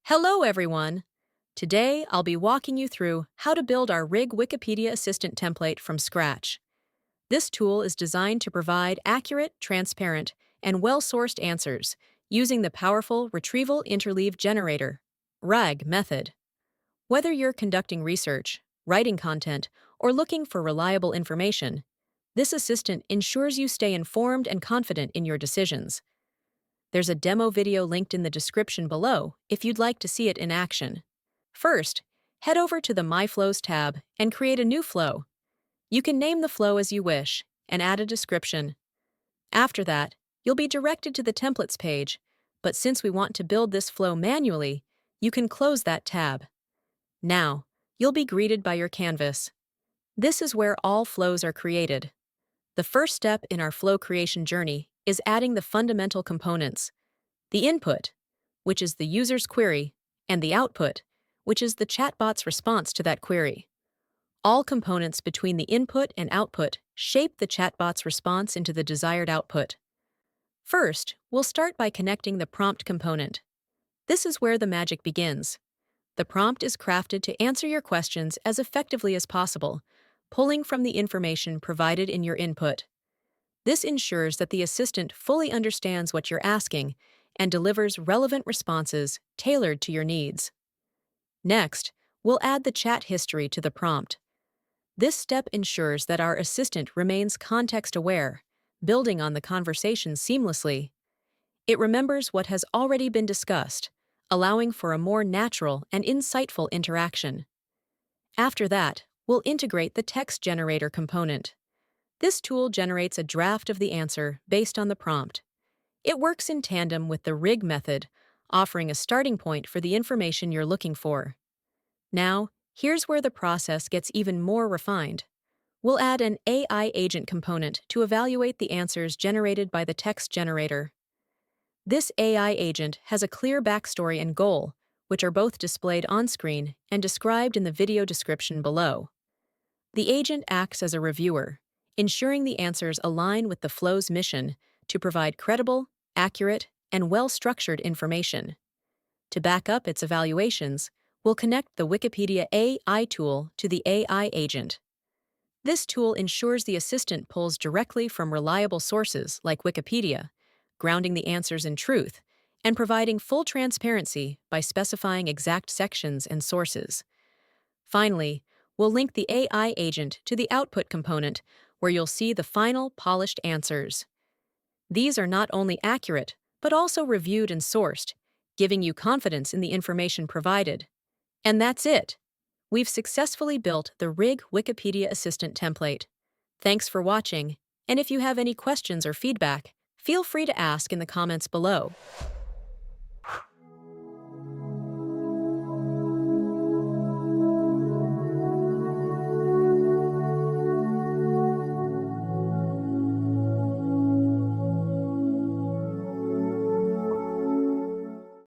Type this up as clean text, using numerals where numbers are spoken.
Hello, everyone! Today, I'll be walking you through how to build our RIG Wikipedia Assistant template from scratch. This tool is designed to provide accurate, transparent, and well-sourced answers using the powerful Retrieval Interleaved Generator (RIG) method. Whether you're conducting research, writing content, or looking for reliable information, this assistant ensures you stay informed and confident in your decisions. There's a demo video linked in the description below if you'd like to see it in action. First, head over to the My Flows tab and create a new flow. You can name the flow as you wish and add a description. After that, you'll be directed to the Templates page, but since we want to build this flow manually, you can close that tab. Now, you'll be greeted by your canvas. This is where all flows are created. The first step in our flow creation journey is adding the fundamental components: the input, which is the user's query, and the output, which is the chatbot's response to that query. All components between the input and output shape the chatbot's response into the desired output. First, we'll start by connecting the prompt component. This is where the magic begins. The prompt is crafted to answer your questions as effectively as possible, pulling from the information provided in your input. This ensures that the assistant fully understands what you're asking and delivers relevant responses tailored to your needs. Next, we'll add the chat history to the prompt. This step ensures that our assistant remains context-aware, building on the conversation seamlessly. It remembers what has already been discussed, allowing for a more natural and insightful interaction. After that, we'll integrate the text generator component. This tool generates a draft of the answer based on the prompt. It works in tandem with the RIG method, offering a starting point for the information you're looking for. Now, here's where the process gets even more refined. We'll add an AI agent component to evaluate the answers generated by the text generator. This AI agent has a clear backstory and goal, which are both displayed on screen and described in the video description below. The agent acts as a reviewer, ensuring the answers align with the flow's mission to provide credible, accurate, and well-structured information. To back up its evaluations, we'll connect the Wikipedia AI tool to the AI agent. This tool ensures the assistant pulls directly from reliable sources like Wikipedia, grounding the answers in truth, and providing full transparency by specifying exact sections and sources. Finally, we'll link the AI agent to the output component, where you'll see the final, polished answers. These are not only accurate, but also reviewed and sourced, giving you confidence in the information provided. And that's it! We've successfully built the RIG Wikipedia Assistant template. Thanks for watching, and if you have any questions or feedback, feel free to ask in the comments below.